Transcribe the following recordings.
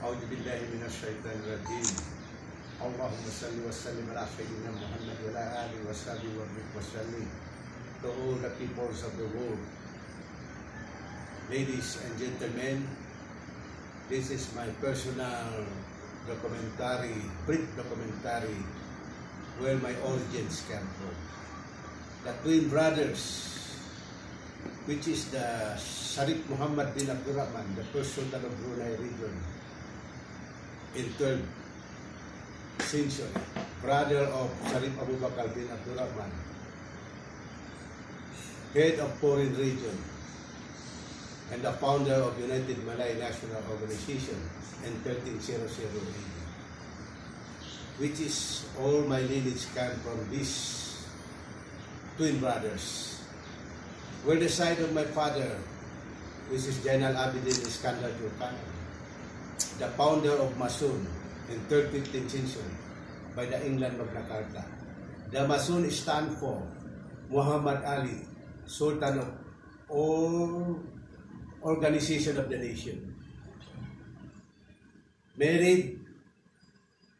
أعوذ بالله من الشيطان الرجيم. اللهم صل وسلم على سيدنا Muhammad wa ala alihi wa sahbihi wa sallim. To all the peoples of the world, ladies and gentlemen, this is my personal documentary, brief documentary, where my origins come from. The twin brothers, which is the Sharif Muhammad bin Abdurrahman, the first Sultan of Brunei region in 12th century, brother of Sharif Abu Bakr bin Abdurrahman, head of foreign region, and the founder of United Malay National Organization in 1300 AD, which is all my lineage come from these twin brothers. Where the side of my father, which is Jainal Abidin Iskandar Turkana, the founder of Masun in 3rd 15th century by the England Magna Carta. The Masun stand for Muhammad Ali, Sultan of all organization of the nation. Married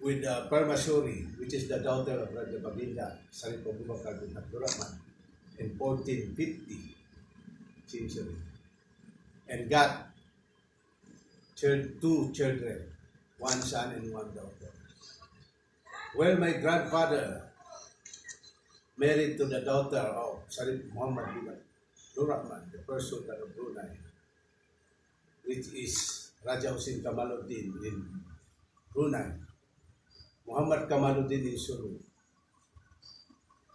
with Permaisuri, which is the daughter of Raja Baginda, Sharif Abu Bakr bin Abdurrahman, in 1450 century, and got two children, one son and one daughter. Well, my grandfather married to the daughter of Sharif Muhammad bin Abdurrahman, the first Sultan of Brunei, which is Raja Husin Kamaluddin in Brunei, Muhammad Kamaluddin in Sulu,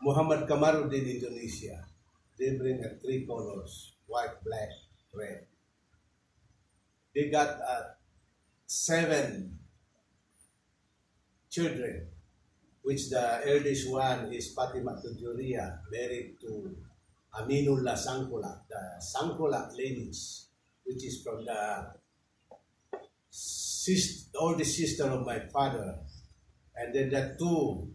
Muhammad Kamaluddin in Indonesia. They bring three colors: white, black, red. They got 7 children, which the eldest one is Fatima Tujuria, married to Aminullah Sangkolak, the Sangkolak lineage, which is from the oldest sister of my father. And then the two,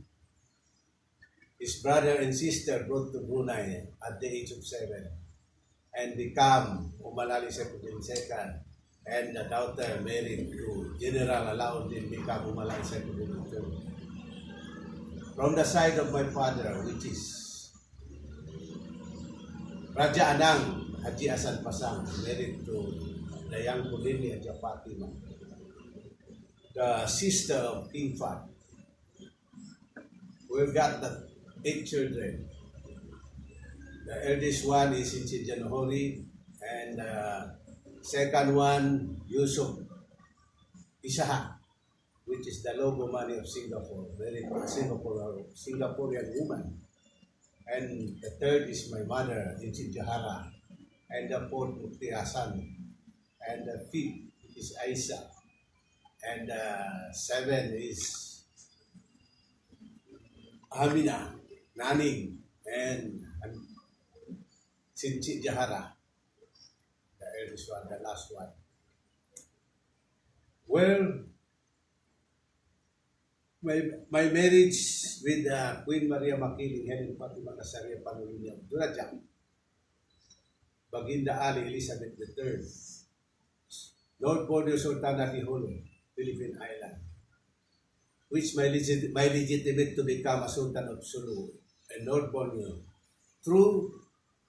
his brother and sister, brought to Brunei at the age of 7 and become Umalali Saifuddin II, and the daughter married to General Alauddin, become Umalali Saifuddin II. From the side of my father, which is Raja Anang Haji Hasan Pasang, married to the young Kulini Haja Fatima, the sister of King Fahd. We've got the 8 children. The eldest one is Inci Janohori, and the second one, Yusuf Isaha, which is the logo money of Singapore, married to a Singaporean woman. And the third is my mother, Inci Jahara, and the fourth, Mukti Hasan, and the fifth is Aisha, and the seventh is Amina, Naning, and Sinci Jahara, the eldest one, the last one. Well, my marriage with Queen Maria Makiling, Helen Fatima Casaria Panulina of Duraja, Baginda Ali Elizabeth III, Lord Borneo Sultana Holo, Philippine Island, which my legitimate to become a Sultan of Sulu and Lord Borneo through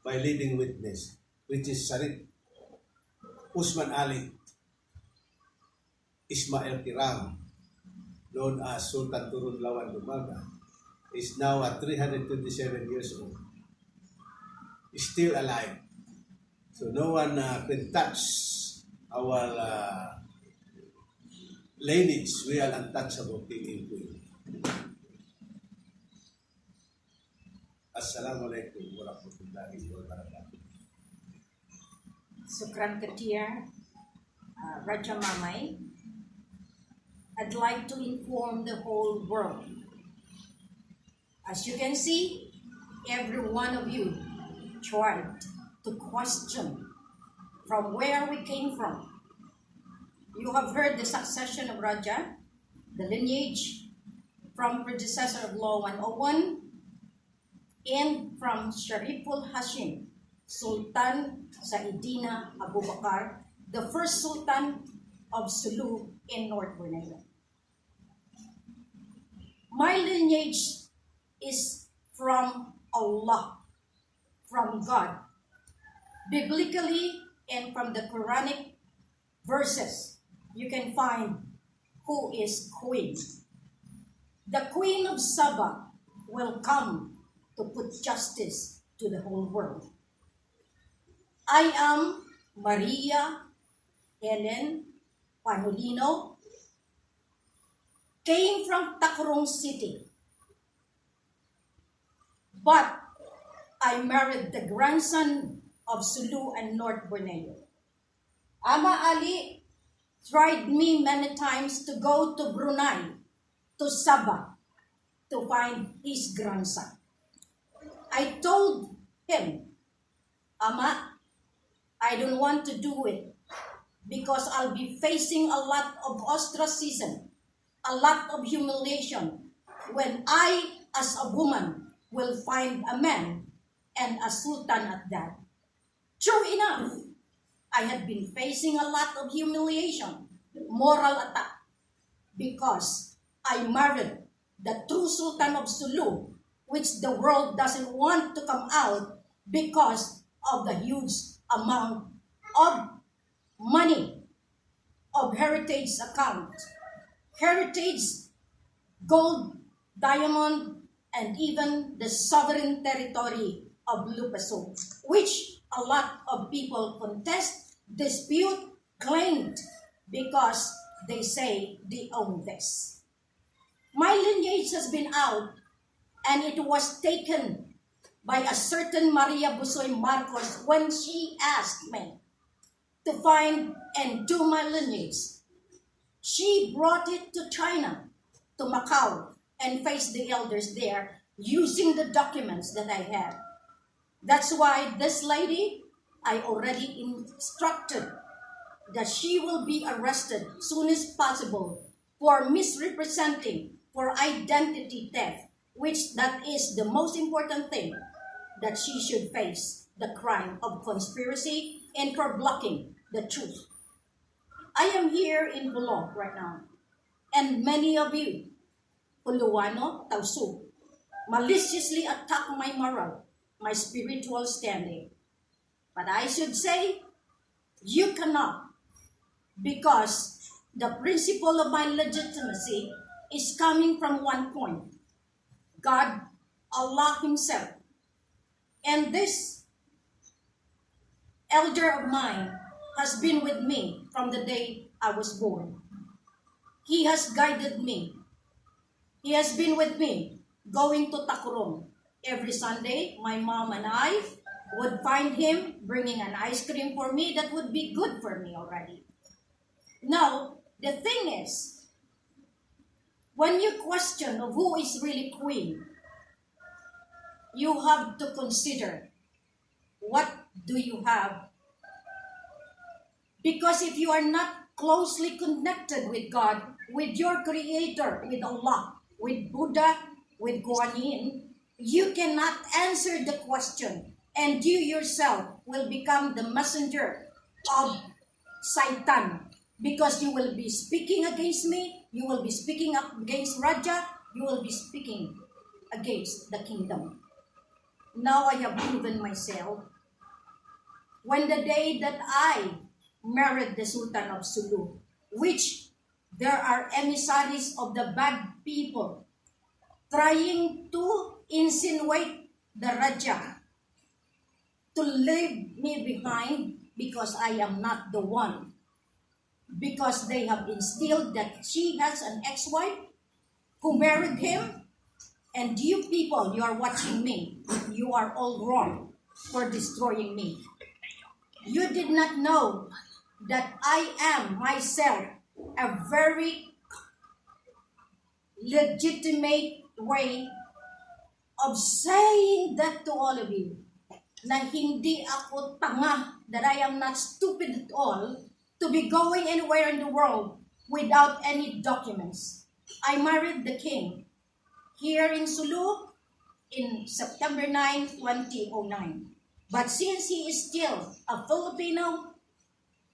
my living witness, which is Sharif Usman Ali Ismail Kiram, known as Sultan Turun Lawan Lumaga, is now at 327 years old, is still alive. So no one can touch our lineage. We are untouchable, king and queen. Assalamualaikum warahmatullahi wabarakatuh. Sukran Katia, Raja Mamay. I'd like to inform the whole world. As you can see, every one of you tried to question from where we came from. You have heard the succession of Raja, the lineage from predecessor of Law 101, and from Shariful Hashim, Sultan Saidina Abu Bakr, the first Sultan of Sulu in North Borneo. My lineage is from Allah, from God, biblically and from the Quranic verses. You can find who is queen. The Queen of Saba will come to put justice to the whole world. I am Maria Helen Panolino, came from Tacurong City, but I married the grandson of Sulu and North Borneo. Ama Ali tried me many times to go to Brunei, to Sabah, to find his grandson. I told him, Ama, I don't want to do it because I'll be facing a lot of ostracism, a lot of humiliation when I, as a woman, will find a man and a sultan at that. True enough, I had been facing a lot of humiliation, moral attack, because I married the true sultan of Sulu, which the world doesn't want to come out because of the huge amount of money of heritage account, heritage, gold, diamond, and even the sovereign territory of Lupah, which a lot of people contest, dispute, claimed because they say they own this. My lineage has been out and it was taken by a certain Maria Busoy Marcos when she asked me to find and do my lineage. She brought it to China, to Macau, and faced the elders there using the documents that I had. That's why this lady, I already instructed that she will be arrested soon as possible for misrepresenting, for identity theft, which that is the most important thing, that she should face the crime of conspiracy and for blocking the truth. I am here in Bulog right now, and many of you, Puluano, Tausug, maliciously attack my moral, my spiritual standing. But I should say, you cannot, because the principle of my legitimacy is coming from one point, God, Allah Himself. And this elder of mine has been with me from the day I was born. He has guided me. He has been with me going to Tacurong. Every Sunday, my mom and I would find him bringing an ice cream for me that would be good for me already. Now, the thing is, when you question of who is really queen, you have to consider what do you have. Because if you are not closely connected with God, with your Creator, with Allah, with Buddha, with Guan Yin, you cannot answer the question, and you yourself will become the messenger of Satan, because you will be speaking against me, you will be speaking up against Raja, you will be speaking against the kingdom. Now I have proven myself. When the day that I married the Sultan of Sulu, which there are emissaries of the bad people trying to insinuate the Raja to leave me behind because I am not the one. Because they have instilled that she has an ex-wife who married him, and you people, you are watching me. You are all wrong for destroying me. You did not know that I am myself a very legitimate way of saying that to all of you, na hindi ako tanga, that I am not stupid at all to be going anywhere in the world without any documents. I married the king here in Sulu in September 9, 2009. But since he is still a Filipino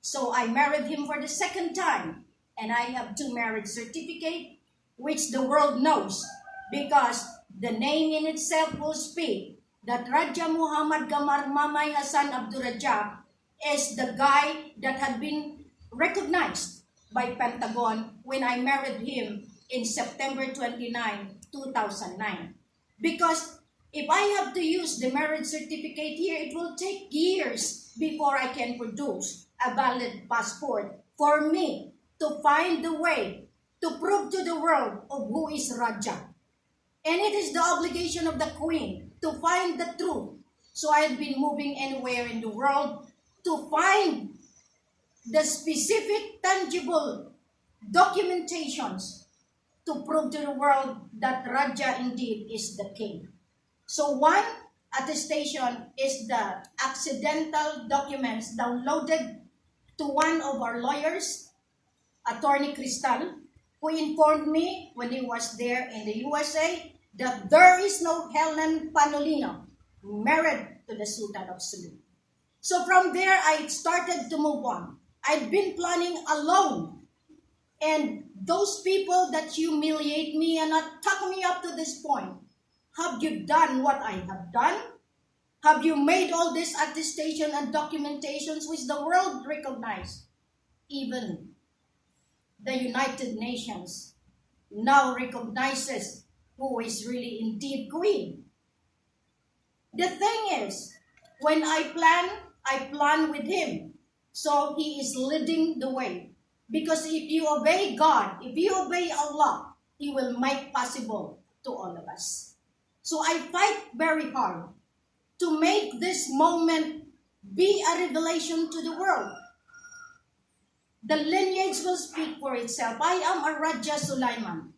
So I married him for the second time, and I have two marriage certificate, which the world knows, because the name in itself will speak that Raja Muhammad Gamar Mamay Hasan Abdurrajab is the guy that had been recognized by Pentagon when I married him in September 29, 2009. Because if I have to use the marriage certificate here, it will take years before I can produce a valid passport for me to find the way to prove to the world of who is Raja. And it is the obligation of the Queen to find the truth. So I have been moving anywhere in the world to find the specific, tangible documentations to prove to the world that Raja indeed is the king. So one attestation is the accidental documents downloaded to one of our lawyers, Attorney Cristal, who informed me when he was there in the USA that there is no Helen Panolino married to the Sultan of Sulu. So from there, I started to move on. I've been planning alone. And those people that humiliate me and not talk me up to this point, have you done what I have done? Have you made all this attestation and documentations which the world recognizes? Even the United Nations now recognizes who is really indeed queen. The thing is, when I plan with him. So he is leading the way. Because if you obey God, if you obey Allah, He will make possible to all of us. So I fight very hard to make this moment be a revelation to the world. The lineage will speak for itself. I am a Raja Sulaiman.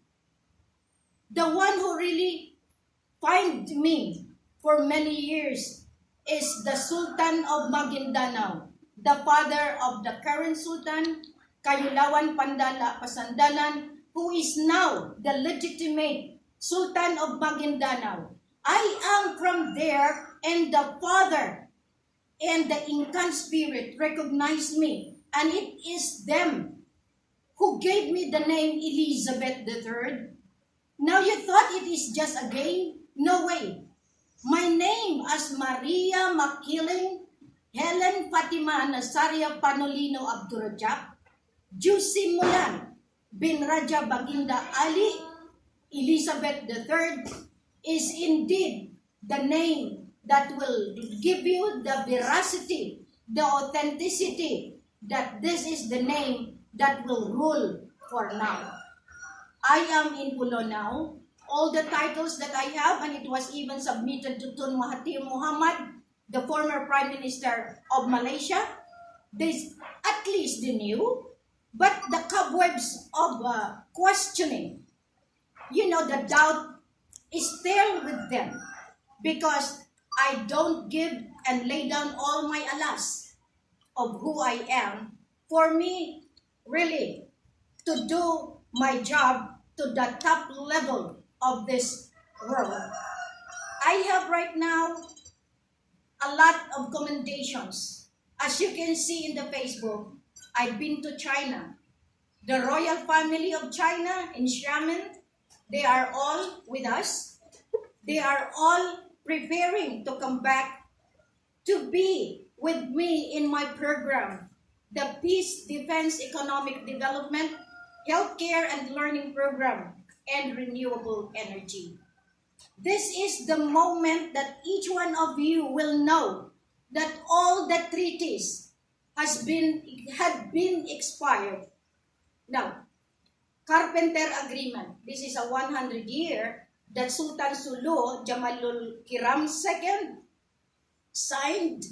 The one who really find me for many years is the Sultan of Maguindanao, the father of the current Sultan, Kayulawan Pandala Pasandalan, who is now the legitimate Sultan of Maguindanao. I am from there, and the father and the Incan spirit recognize me, and it is them who gave me the name Elizabeth III. Now you thought it is just a game? No way. My name as Maria Makiling Helen Fatima Nazaria Panolino Abdurrajab, Jusi Mulan bin Raja Baginda Ali Elizabeth III is indeed the name that will give you the veracity, the authenticity, that this is the name that will rule for now. I am in Pulo now. All the titles that I have, and it was even submitted to Tun Mahathir Mohamad, the former Prime Minister of Malaysia. This, at least they knew, but the cobwebs of questioning, the doubt is still with them, because I don't give and lay down all my alas of who I am for me, really, to do my job to the top level of this world. I have right now a lot of commendations. As you can see in the Facebook, I've been to China. The royal family of China in Xiamen, they are all with us. They are all preparing to come back to be with me in my program, the Peace, Defense, Economic Development, Healthcare and Learning Program, and Renewable Energy. This is the moment that each one of you will know that all the treaties had been expired. Now, Carpenter Agreement. This is a 100-year that Sultan Sulu Jamalul Kiram II signed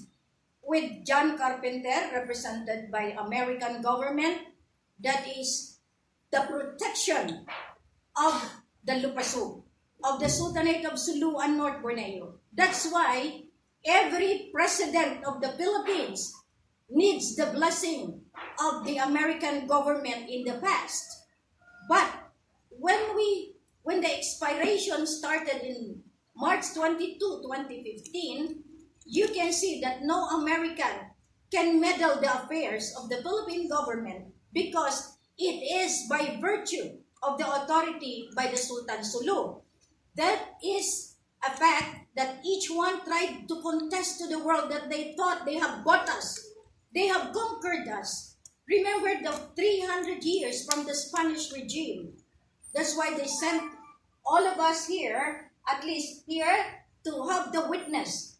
with John Carpenter, represented by American government. That is the protection of the Lupah, of the Sultanate of Sulu and North Borneo. That's why every president of the Philippines needs the blessing of the American government in the past. But when the expiration started in March 22, 2015, you can see that no American can meddle the affairs of the Philippine government because it is by virtue of the authority by the Sultan Sulu. That is a fact that each one tried to contest to the world that they thought they have bought us. They have conquered us. Remember the 300 years from the Spanish regime. That's why they sent all of us here, at least here, to have the witness.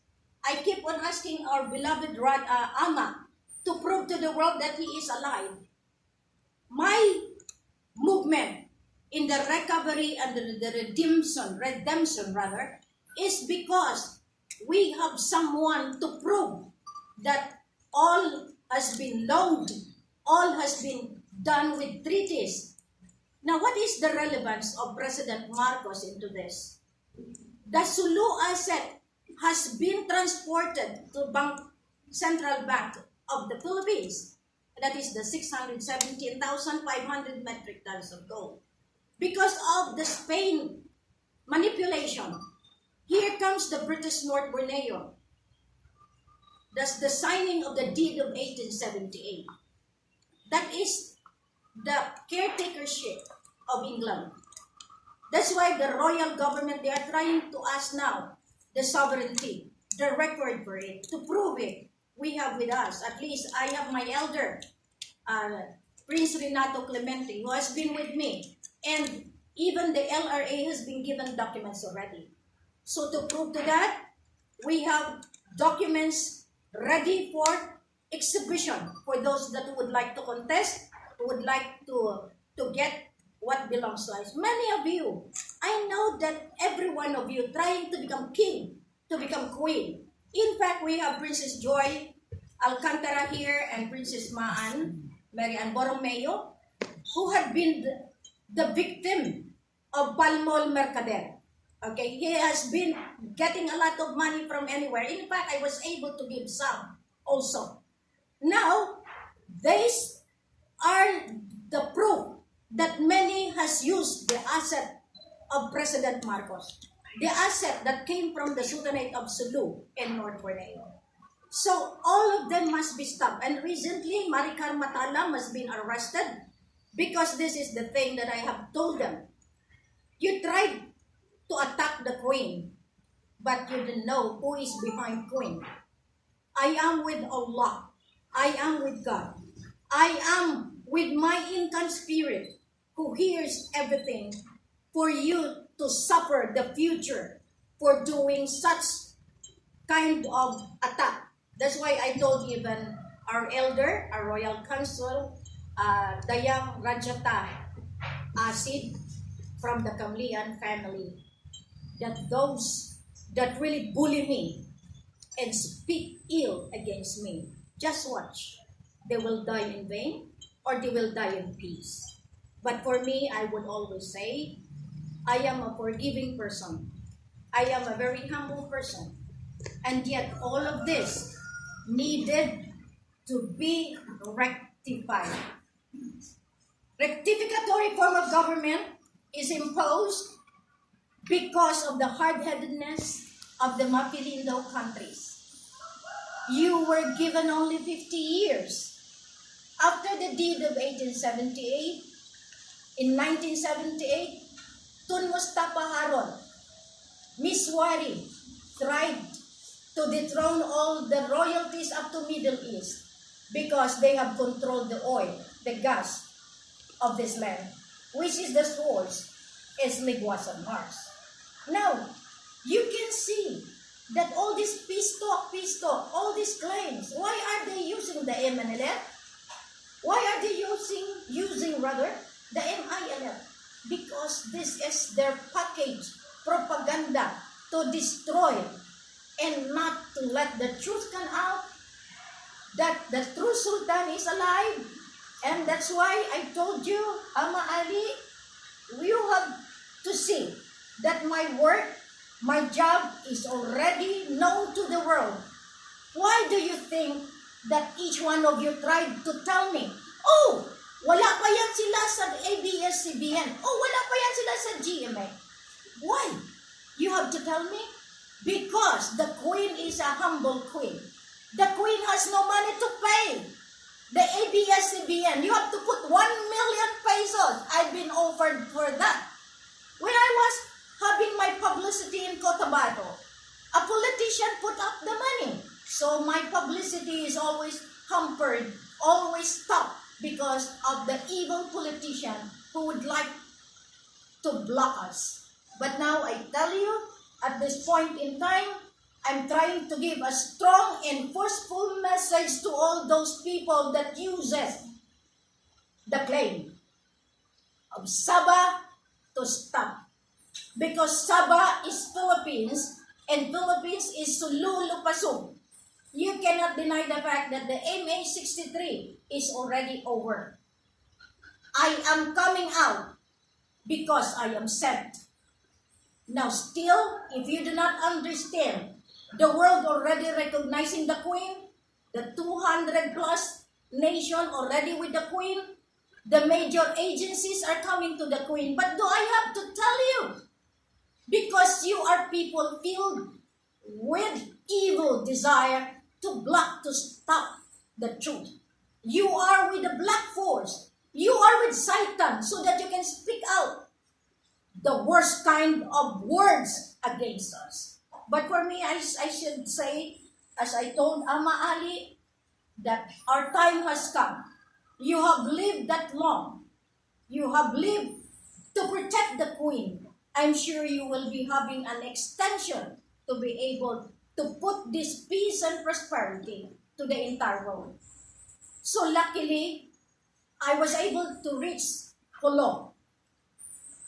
I keep on asking our beloved Ama to prove to the world that he is alive. My movement in the recovery and the redemption rather, is because we have someone to prove that all has been loaned, all has been done with treaties. Now, what is the relevance of President Marcos into this? The Sulu asset has been transported to Central Bank of the Philippines. That is the 617,500 metric tons of gold. Because of the Spain manipulation, here comes the British North Borneo. That's the signing of the deed of 1878. That is the caretakership of England. That's why the royal government, they are trying to ask now the sovereignty, the record for it, to prove it. We have with us, at least I have my elder, Prince Renato Clemente, who has been with me. And even the LRA has been given documents already. So to prove to that, we have documents ready for exhibition for those that would like to contest, who would like to get what belongs to us. Many of you, I know that every one of you trying to become king, to become queen. In fact, we have Princess Joy Alcantara here and Princess Mary Ann Borromeo, who had been the victim of Palmol Mercader. Okay, he has been getting a lot of money from anywhere. In fact, I was able to give some also. Now, these are the proof that many has used the asset of President Marcos. The asset that came from the Sultanate of Sulu in North Borneo. So, all of them must be stopped. And recently, Maricar Matalam has been arrested because this is the thing that I have told them. You tried to attack the queen, but you didn't know who is behind queen. I am with Allah. I am with God. I am with my Incan spirit who hears everything for you to suffer the future for doing such kind of attack. That's why I told even our elder, our royal council, Dayang Rajata Asid from the Kamlian family, that those that really bully me and speak ill against me, just watch. They will die in vain or they will die in peace. But for me, I would always say, I am a forgiving person. I am a very humble person. And yet all of this needed to be rectified. Rectificatory form of government is imposed because of the hard-headedness of the Mapilindo countries. You were given only 50 years. After the deed of 1878, in 1978, Tun Mustafa Harun, Miswari, tried to dethrone all the royalties up to Middle East because they have controlled the oil, the gas of this land, which is the source, is Liguas and Mars. Now, you can see that all this peace talk, all these claims, why are they using the MNLF? Why are they using rather the MILF? Because this is their package propaganda to destroy and not to let the truth come out that the true Sultan is alive. And that's why I told you, Ama Ali, you have to see that my work, my job is already known to the world. Why do you think that each one of you tried to tell me, oh, wala pa yan sila sa ABS-CBN. Oh, wala pa yan sila sa GMA. Why? You have to tell me? Because the queen is a humble queen. The Queen has no money to pay. The ABS-CBN, you have to put 1 million pesos. I've been offered for that. When I was having my publicity in Cotabato, a politician put up the money. So my publicity is always hampered, always stopped because of the evil politician who would like to block us. But now I tell you, at this point in time, I'm trying to give a strong and forceful message to all those people that uses the claim of Sabah to stop. Because Sabah is Philippines and Philippines is Sulu Lupasug. You cannot deny the fact that the MA63 is already over. I am coming out because I am sent. Now still, if you do not understand, the world already recognizing the Queen, the 200 plus nation already with the Queen, the major agencies are coming to the Queen. But do I have to tell you? Because you are people filled with evil desire to block, to stop the truth. You are with the black force. You are with Satan so that you can speak out the worst kind of words against us. But for me, I should say, as I told Ama Ali, that our time has come. You have lived that long. You have lived to protect the Queen. I'm sure you will be having an extension to be able to put this peace and prosperity to the entire world. So luckily, I was able to reach Kolo.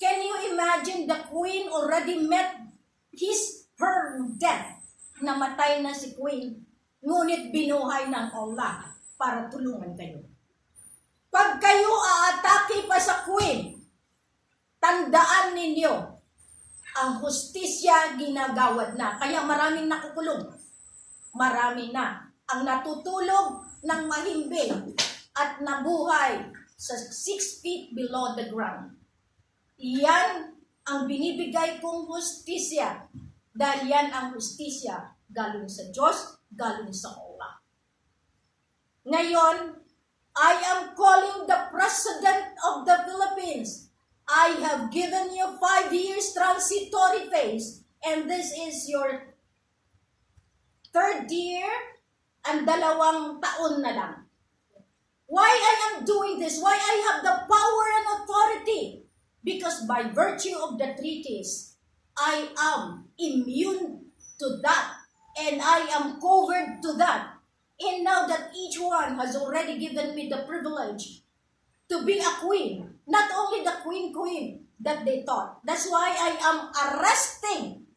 Can you imagine the Queen already met her death? Namatay na si Queen, ngunit binuhay ng Allah para tulungan kayo. Pag kayo aatake pa sa Queen, tandaan ninyo, ang hustisya ginagawad na. Kaya maraming nakukulong. Marami na ang natutulog ng mahimbing at nabuhay sa 6 feet below the ground. Iyan ang binibigay kong hustisya dahil yan ang hustisya galing sa Diyos, galing sa Allah. Ngayon, I am calling the President of the Philippines. I have given you 5 years transitory phase, and this is your 3rd year and 2 taon na lang. Why I am doing this? Why I have the power and authority? Because by virtue of the treaties, I am immune to that, and I am covered to that. And now that each one has already given me the privilege to be a queen, not only the queen that they thought. That's why I am arresting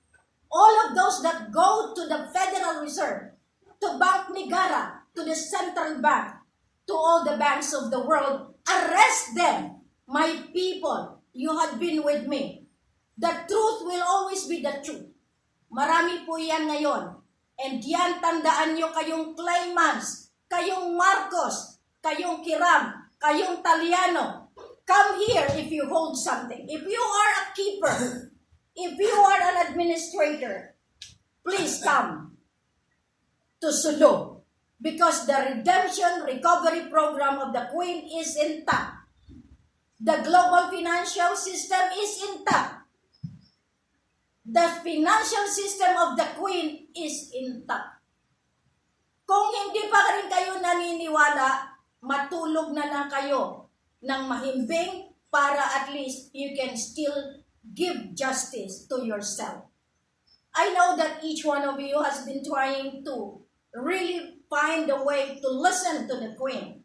all of those that go to the Federal Reserve, to Bank Negara, to the Central Bank, to all the banks of the world. Arrest them, my people. You have been with me. The truth will always be the truth. Marami po yan ngayon. And yan, tandaan nyo kayong claimants, kayong Marcos, kayong Kiram, kayong Taliano. Come here if you hold something. If you are a keeper, if you are an administrator, please come to Sulu. Because the redemption recovery program of the Queen is intact. The global financial system is intact. The financial system of the Queen is intact. Kung hindi pa rin kayo naniniwala, matulog na lang kayo ng mahimbing para at least you can still give justice to yourself. I know that each one of you has been trying to really find a way to listen to the Queen.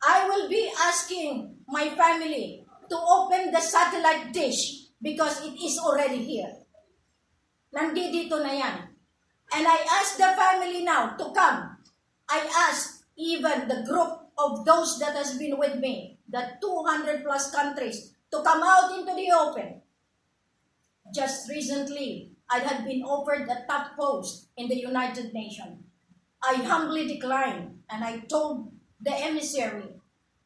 I will be asking my family to open the satellite dish because it is already here. Nandito na yan. And I ask the family now to come. I ask even the group of those that has been with me, the 200 plus countries, to come out into the open. Just recently, I had been offered a top post in the United Nations. I humbly declined, and I told the emissary,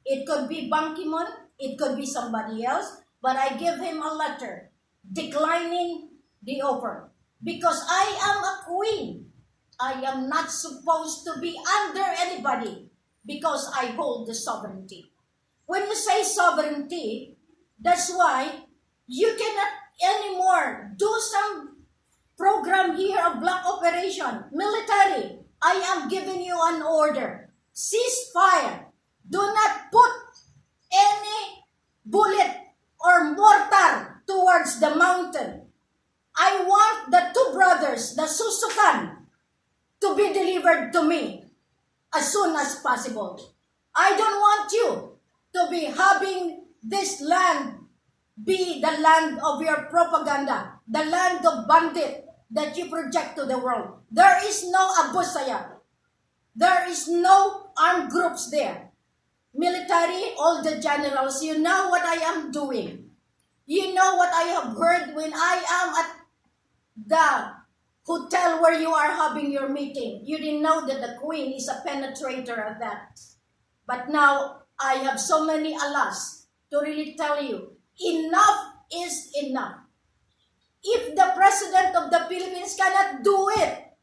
it could be Ban Ki-moon, it could be somebody else, but I give him a letter declining the offer. Because I am a queen. I am not supposed to be under anybody because I hold the sovereignty. When you say sovereignty, that's why you cannot anymore do some program here of black operation, military. I am giving you an order. Cease fire. Do not put any bullet or mortar towards the mountain. I want the two brothers, the Susukan, to be delivered to me as soon as possible. I don't want you to be having this land be the land of your propaganda, the land of bandit that you project to the world. There is no Abusaya. There is no armed groups there. Military, all the generals, you know what I am doing. You know what I have heard when I am at the hotel where you are having your meeting. You didn't know that the queen is a penetrator of that. But now, I have so many alas to really tell you, enough is enough. If the President of the Philippines cannot do it,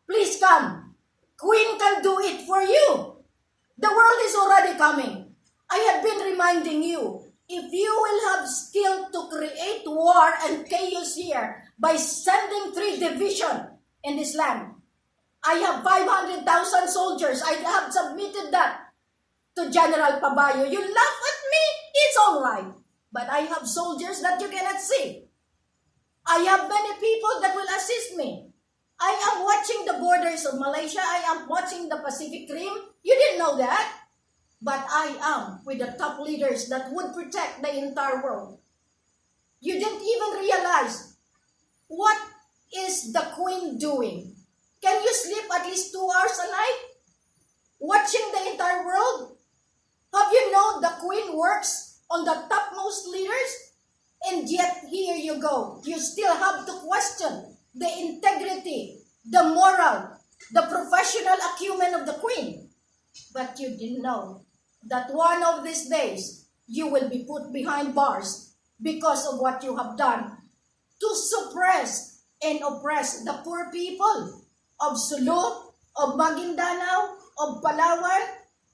please come. Queen can do it for you. The world is already coming. I have been reminding you, if you will have skill to create war and chaos here by sending 3 divisions in this land, I have 500,000 soldiers. I have submitted that to General Pabayo. You laugh at me, it's all right. But I have soldiers that you cannot see. I have many people that will assist me. I am watching the borders of Malaysia. I am watching the Pacific Rim. You didn't know that. But I am with the top leaders that would protect the entire world. You didn't even realize what is the Queen doing. Can you sleep at least 2 hours a night? Watching the entire world? Have you known the Queen works on the topmost leaders? And yet here you go. You still have to question the integrity, the moral, the professional acumen of the Queen. But you didn't know that one of these days you will be put behind bars because of what you have done to suppress and oppress the poor people of Sulu, of Maguindanao, of Palawan,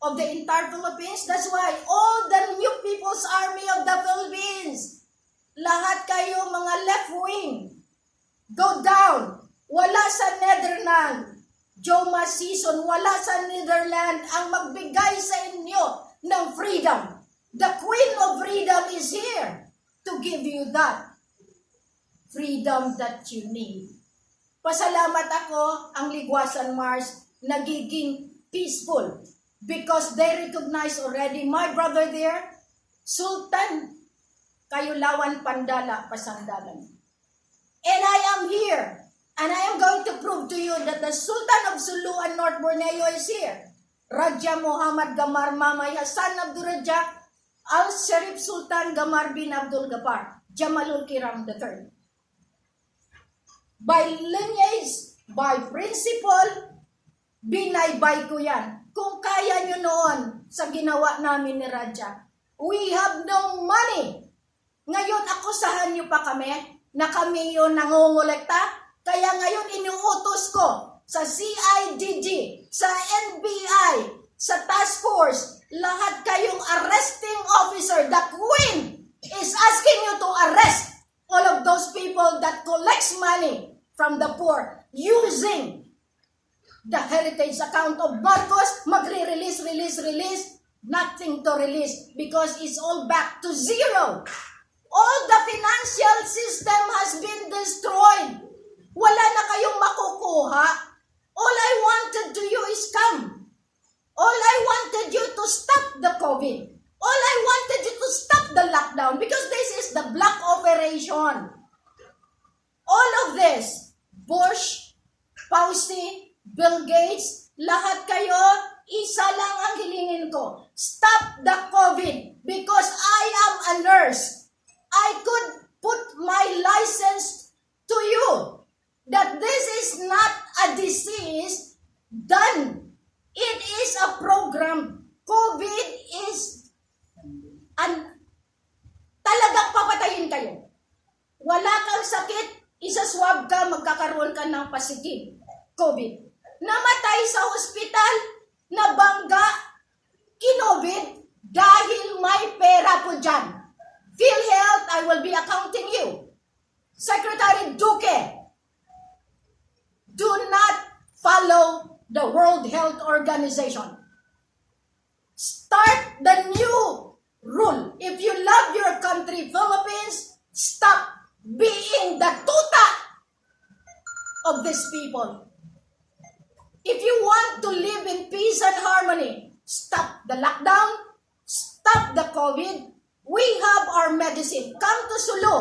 of the entire Philippines. That's why all the New People's Army of the Philippines, lahat kayo mga left wing, go down. Wala sa Netherlands. Joma season, wala sa Netherlands ang magbigay sa inyo ng freedom. The Queen of Freedom is here to give you that freedom that you need. Pasalamat ako, ang Ligwasan Mars nagiging peaceful because they recognize already my brother there, Sultan Kayulawan Pandala Pasandalan. And I am here. And I am going to prove to you that the Sultan of Sulu and North Borneo is here. Raja Muhammad Gamar Mamay Hassan Abdul Rajak Al-Sharif Sultan Gamar bin Abdul Ghaffar Jamalul Kiram III. By lineage, by principle, binaybay ko yan. Kung kaya nyo noon sa ginawa namin ni Raja, we have no money. Ngayon, akusahan nyo pa kami na kami yung nangungulekta. Kaya ngayon inuutos ko sa CIDG, sa NBI, sa task force, lahat kayong arresting officer. The Queen is asking you to arrest all of those people that collects money from the poor using the heritage account of Marcos. Magre-release, release, nothing to release because it's all back to zero. All the financial system has been destroyed. Wala na kayong makukuha. All I wanted to you is come. All I wanted you to stop the COVID. All I wanted you to stop the lockdown because this is the black operation. All of this, Bush, Fauci, Bill Gates, lahat kayo, isa lang ang hilingin ko. Stop the COVID because I am a nurse. I could put my license to you that this is not a disease done. It is a program. COVID is talagang papatayin kayo. Wala kang sakit, isaswerte nagpa-swab ka, magkakaroon ka ng positive COVID. Namatay sa ospital, nabangga, kinobid, dahil may pera po dyan. PhilHealth, I will be accounting you. Secretary Duque, do not follow the World Health Organization. Start the new rule. If you love your country, Philippines, stop being the tuta of these people. If you want to live in peace and harmony, stop the lockdown, stop the COVID. We have our medicine. Come to Sulu.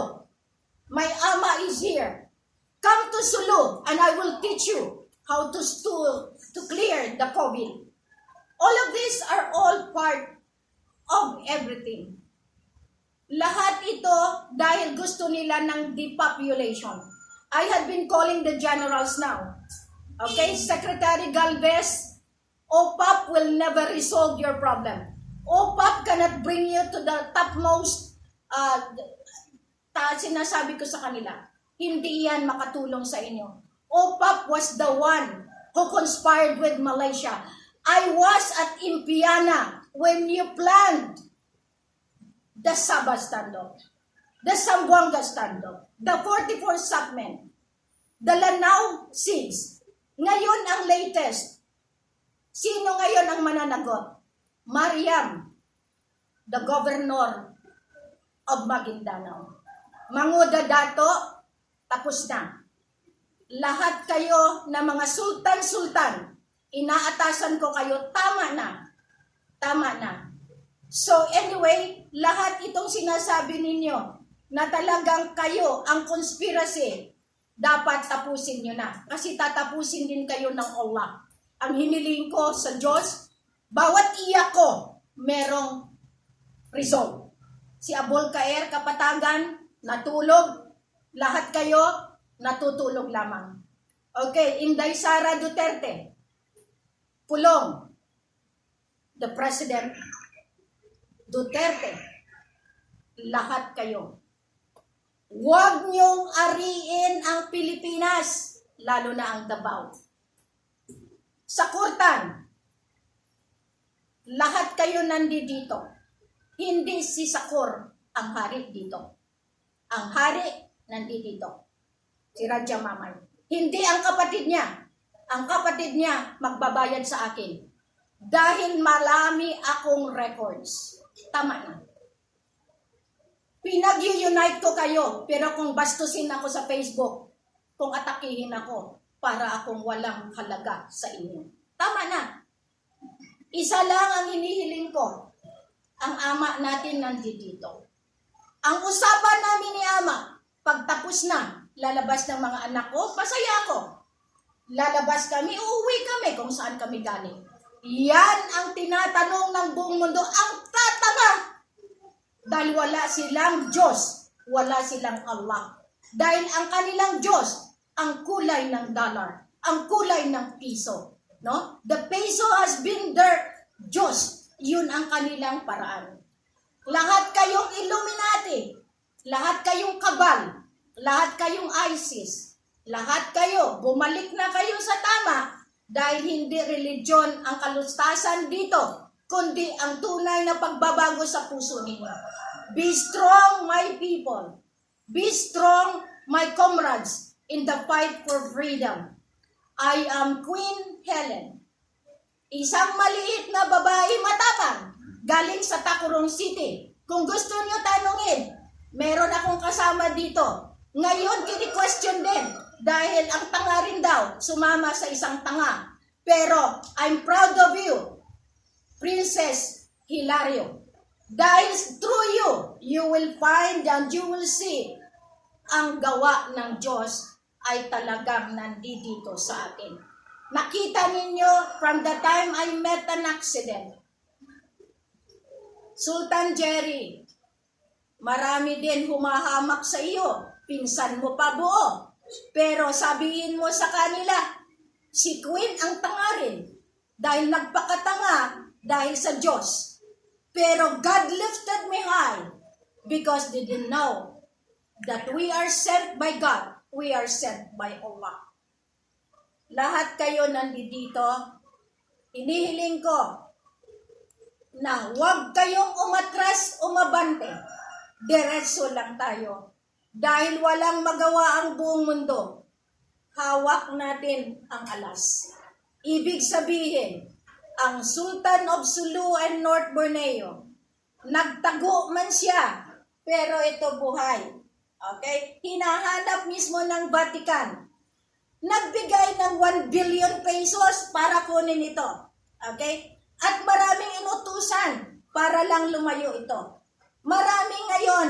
My ama is here. Come to Sulu and I will teach you how to clear the COVID. All of these are all part of everything. Lahat ito dahil gusto nila ng depopulation. I have been calling the generals now. Okay, Secretary Galvez, OPAP will never resolve your problem. OPAP cannot bring you to the topmost, sinasabi ko sa kanila, hindi yan makatulong sa inyo. OPAP was the one who conspired with Malaysia. I was at Imperial when you planned the Sabah standoff, the Zamboanga standoff, the 44 segment, the Lanao siege. Ngayon ang latest. Sino ngayon ang mananagot? Mariam, the governor of Maguindanao. Manguda Dato, tapos na. Lahat kayo na mga sultan-sultan, inaatasan ko kayo, tama na. Tama na. So anyway, lahat itong sinasabi ninyo na talagang kayo ang conspiracy, dapat tapusin nyo na. Kasi tatapusin din kayo ng Allah. Ang hiniling ko sa Diyos, bawat iyak ko, merong result. Si Abol Kaer, Kapatagan, natulog. Lahat kayo, natutulog lamang. Okay, Inday Sara Duterte, Pulong, the President Duterte, lahat kayo. Huwag niyong ariin ang Pilipinas, lalo na ang Davao. Sa Kurtan, lahat kayo nandito. Hindi si Sakur ang hari dito. Ang hari nandito. Si Raja Mamay. Hindi ang kapatid niya. Ang kapatid niya magbabayad sa akin. Dahil marami akong records. Tama na. Pinag-unite ko kayo, pero kung bastusin ako sa Facebook, kung atakihin ako, para akong walang halaga sa inyo. Tama na. Isa lang ang hinihiling ko. Ang ama natin nandito. Ang usapan namin ni ama, pagtapos na, lalabas ng mga anak ko, pasaya ako. Lalabas kami, uuwi kami kung saan kami galing. Yan ang tinatanong ng buong mundo, ang tatanga. Dahil wala silang Diyos, wala silang Allah. Dahil ang kanilang Diyos, ang kulay ng dollar, ang kulay ng piso. No? The peso has been their Diyos. Yun ang kanilang paraan. Lahat kayong Illuminati, lahat kayong kabal, lahat kayong ISIS, lahat kayo, bumalik na kayo sa tama dahil hindi religion ang kalustasan dito, kundi ang tunay na pagbabago sa puso ninyo. Be strong, my people. Be strong, my comrades, in the fight for freedom. I am Queen Helen. Isang maliit na babae matapang, galing sa Tacurong City. Kung gusto nyo tanungin, meron akong kasama dito. Ngayon, kini-question din. Dahil ang tanga rin daw, sumama sa isang tanga. Pero, I'm proud of you, Princess Hilario. Dahil through you, you will find and you will see ang gawa ng Diyos ay talagang nandito sa atin. Nakita ninyo from the time I met an accident. Sultan Jerry, marami din humahamak sa iyo. Pinsan mo pa buo. Pero sabihin mo sa kanila, si Queen ang tanga rin. Dahil nagpakatanga dahil sa Diyos. Pero God lifted me high because they didn't know that we are sent by God. we are sent by Allah. Lahat kayo nandito, hinihiling ko na huwag kayong umatras, umabante. Diretso lang tayo. Dahil walang magawa ang buong mundo, hawak natin ang alas. Ibig sabihin, ang Sultan of Sulu and North Borneo, nagtago man siya, pero ito buhay. Okay? Hinahanap mismo ng Vatican. Nagbigay ng 1 billion pesos para kunin ito. Okay? At maraming inutusan para lang lumayo ito. Marami ngayon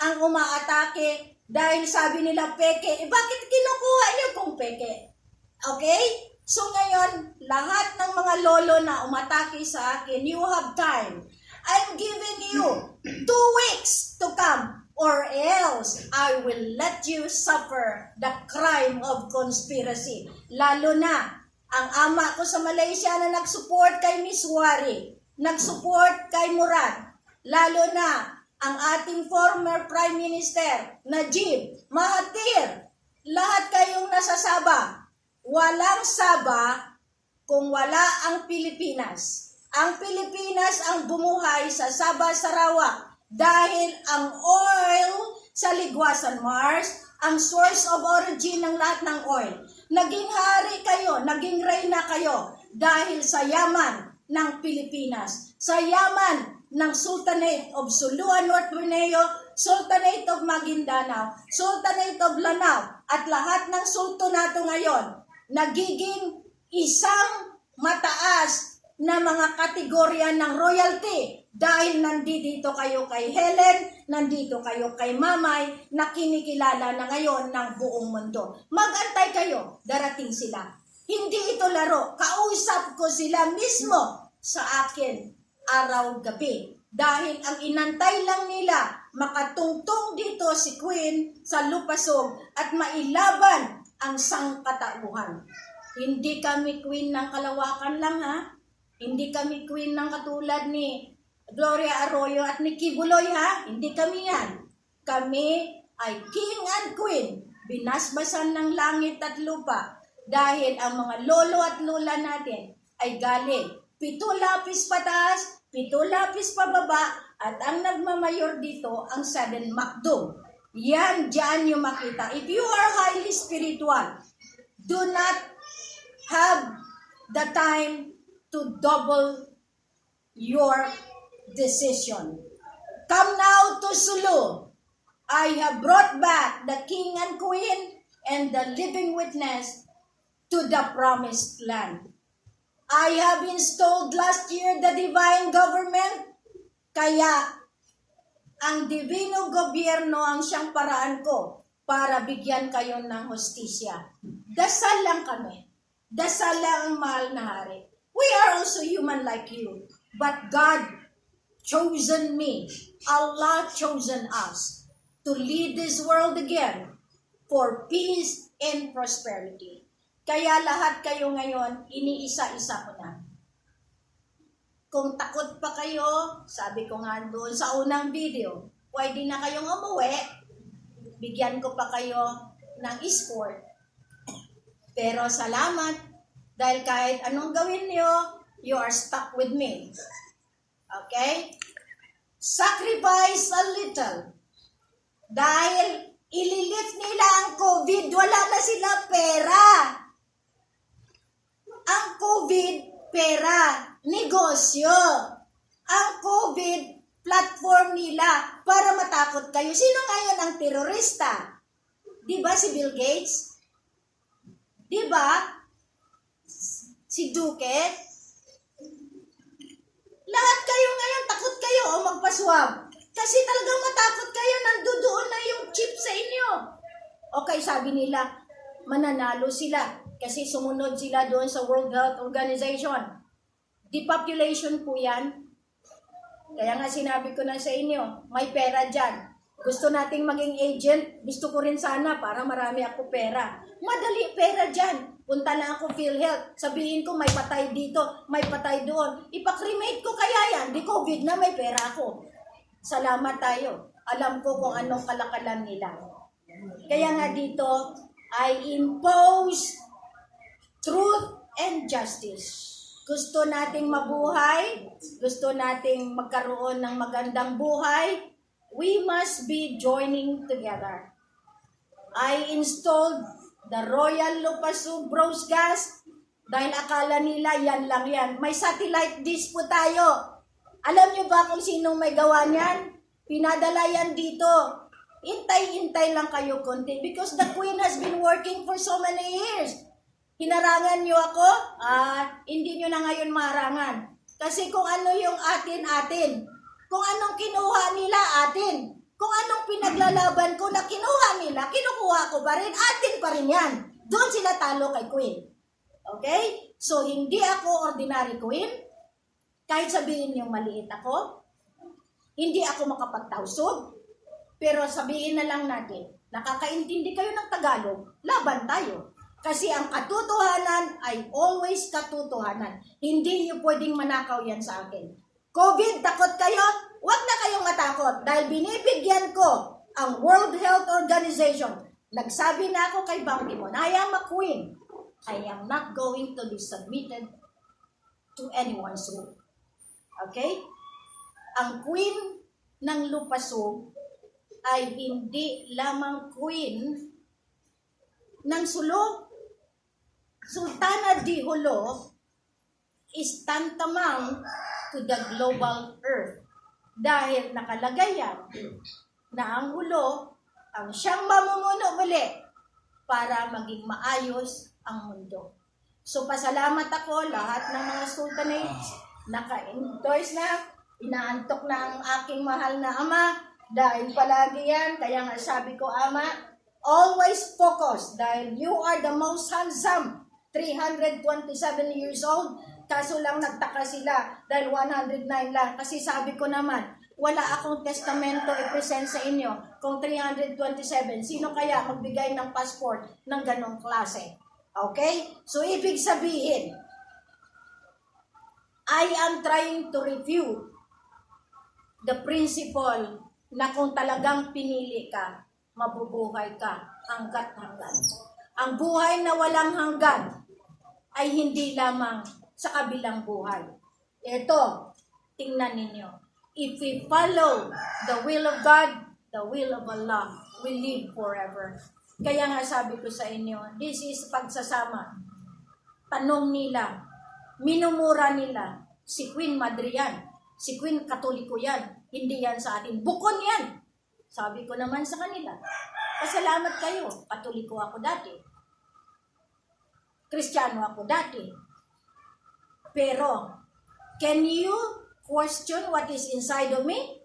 ang umaatake dahil sabi nila peke. Bakit kinukuha niyo kung peke? Okay? So ngayon, lahat ng mga lolo na umatake sa akin, you have time. I'm giving you 2 weeks to come or else I will let you suffer the crime of conspiracy. Lalo na ang ama ko sa Malaysia na nag-support kay Miss Wari, nag-support kay Murad, lalo na ang ating former Prime Minister, Najib, Mahathir, lahat kayong nasa Sabah. Walang Sabah kung wala ang Pilipinas. Ang Pilipinas ang bumuhay sa Sabah, Sarawak dahil ang oil sa Ligwasan Mars, ang source of origin ng lahat ng oil. Naging hari kayo, naging reyna kayo dahil sa yaman ng Pilipinas, sa yaman ng Sultanate of Sulu and North Borneo, Sultanate of Maguindanao, Sultanate of Lanao, at lahat ng sultanato ngayon, nagiging isang mataas na mga kategorya ng royalty dahil nandito kayo kay Helen, nandito kayo kay Mamay, na kinikilala na ngayon ng buong mundo. Mag-antay kayo, darating sila. Hindi ito laro, kausap ko sila mismo sa akin araw-gabi. Dahil ang inantay lang nila, makatungtong dito si Queen sa Lupasog at mailaban ang sangkatauhan. Hindi kami Queen ng kalawakan lang, ha? Hindi kami Queen ng katulad ni Gloria Arroyo at ni Kibuloy, ha? Hindi kami yan. Kami ay King and Queen, binasbasan ng langit at lupa dahil ang mga lolo at lola natin ay galing 7 lapis pataas, 7 lapis pababa, at ang nagmamayor dito ang Sudden Macdum. Yan, dyan yung makita. If you are highly spiritual, do not have the time to double your decision. Come now to Sulu. I have brought back the King and Queen and the living witness to the promised land. I have installed last year the divine government, kaya ang divino gobyerno ang siyang paraan ko para bigyan kayo ng hustisya. Dasal lang kami. Dasal lang ang mahal na hari. We are also human like you, but God chosen me. Allah chosen us to lead this world again for peace and prosperity. Kaya lahat kayo ngayon, iniisa-isa ko na. Kung takot pa kayo, sabi ko nga doon sa unang video, pwede na kayong umuwi, bigyan ko pa kayo ng escort. Pero salamat, dahil kahit anong gawin nyo, you are stuck with me. Okay? Sacrifice a little. Dahil ililift nila ang COVID, wala na sila pera. Ang COVID, pera, negosyo. Ang COVID, platform nila para matakot kayo. Sino ngayon ang terorista? Di ba si Bill Gates? Di ba? Si Duque? Lahat kayo ngayon, takot kayo o magpaswab. Kasi talagang matakot kayo, nandoon na yung chip sa inyo. Okay, sabi nila, mananalo sila. Kasi sumunod sila doon sa World Health Organization. Depopulation po yan. Kaya nga sinabi ko na sa inyo, may pera dyan. Gusto nating maging agent, gusto ko rin sana para marami ako pera. Madali pera dyan. Punta na ako PhilHealth, sabihin ko may patay dito, may patay doon. Ipakremate ko kaya yan, di COVID na may pera ako. Salamat tayo. Alam ko kung anong kalakalan nila. Kaya nga dito, I impose truth and justice. Gusto nating mabuhay, gusto nating magkaroon ng magandang buhay, we must be joining together. I installed the Royal Lupah Bros gas dahil akala nila yan lang yan. May satellite dish po tayo. Alam nyo ba kung sinong may gawa niyan? Pinadala yan dito. Intay-intay lang kayo konti because the Queen has been working for so many years. Hinarangan nyo ako? Hindi nyo na ngayon maharangan. Kasi kung ano yung atin. Kung anong kinuha nila, atin. Kung anong pinaglalaban ko na kinuha nila, kinukuha ko pa rin, atin pa rin yan. Doon sila talo kay Queen. Okay? So, hindi ako ordinary Queen. Kahit sabihin yung maliit ako, hindi ako makapagtausog. Pero sabihin na lang natin, nakakaintindi kayo ng Tagalog, laban tayo. Kasi ang katotohanan ay always katotohanan. Hindi niyo pwedeng manakaw yan sa akin. COVID, takot kayo? Huwag na kayong matakot dahil binibigyan ko ang World Health Organization. Nagsabi na ako kay Ban Ki-moon, I am a queen. I am not going to be submitted to anyone's rule. Okay? Ang queen ng Lupah ay hindi lamang queen ng Sulu. Sultana di Jolo is tantamount to the global earth dahil nakalagay yan na ang Hulo ang siyang mamumuno muli para maging maayos ang mundo. So pasalamat ako lahat ng mga sultanates naka-endorse na, inaantok na ang aking mahal na ama dahil palagi yan, kaya nga sabi ko ama, always focus dahil you are the most handsome 327 years old, kaso lang nagtaka sila dahil 109 lang. Kasi sabi ko naman, wala akong testamento i-present sa inyo kung 327. Sino kaya magbigay ng passport ng ganong klase? Okay? So, ibig sabihin, I am trying to refute the principle na kung talagang pinili ka, mabubuhay ka hanggat hanggan. Ang buhay na walang hanggan ay hindi lamang sa kabilang buhay. Ito, tingnan ninyo. If we follow the will of God, the will of Allah, we live forever. Kaya nga sabi ko sa inyo, this is pagsasama. Tanong nila, minumura nila, si Queen Madre yan, si Queen Katoliko yan, hindi yan sa atin. Bukon yan. Sabi ko naman sa kanila, pasalamat kayo, Katoliko ako dati. Kristiyano ako dati. Pero, can you question what is inside of me?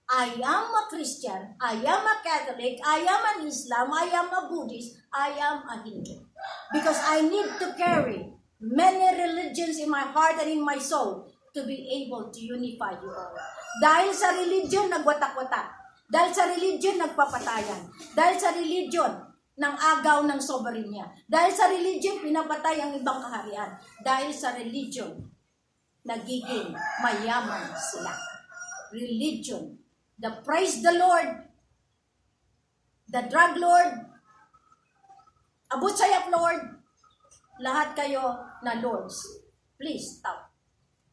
I am a Christian, I am a Catholic, I am an Islam, I am a Buddhist, I am a Hindu. Because I need to carry many religions in my heart and in my soul to be able to unify you all. Dahil sa religion, nagwatak-watak. Dahil sa religion, nagpapatayan. Dahil sa religion, ng agaw ng soberenya. Dahil sa religion, pinapatay ang ibang kaharian. Dahil sa religion, nagiging mayaman sila. Religion. The praise the Lord, the drug Lord, abot sayap Lord, lahat kayo na Lords. Please stop.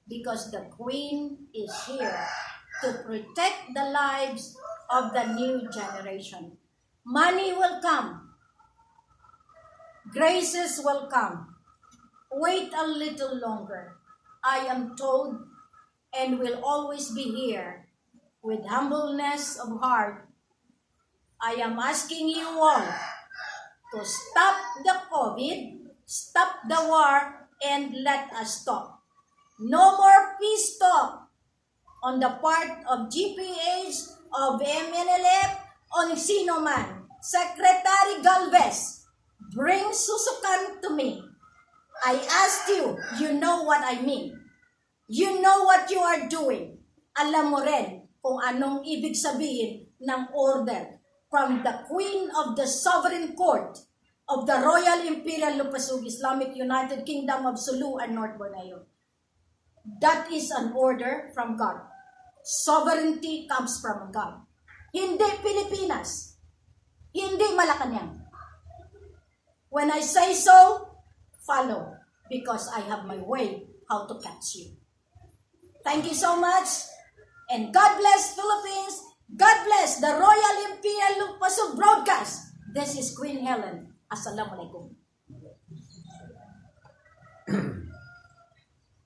Because the Queen is here to protect the lives of the new generation. Money will come. Graces will come. Wait a little longer. I am told and will always be here with humbleness of heart. I am asking you all to stop the COVID, stop the war, and let us talk. No more peace talk on the part of GPH, of MNLF, on sino man. Secretary Galvez, bring susukan to me. I asked you, you know what I mean. You know what you are doing. Alam mo rin kung anong ibig sabihin ng order from the Queen of the Sovereign Court of the Royal Imperial Lupah Islamic United Kingdom of Sulu and North Borneo. That is an order from God. Sovereignty comes from God. Hindi Pilipinas. Hindi Malacanang. When I say so, follow, because I have my way how to catch you. Thank you so much, and God bless Philippines. God bless the Royal Imperial Lupah broadcast. This is Queen Helen. Assalamualaikum.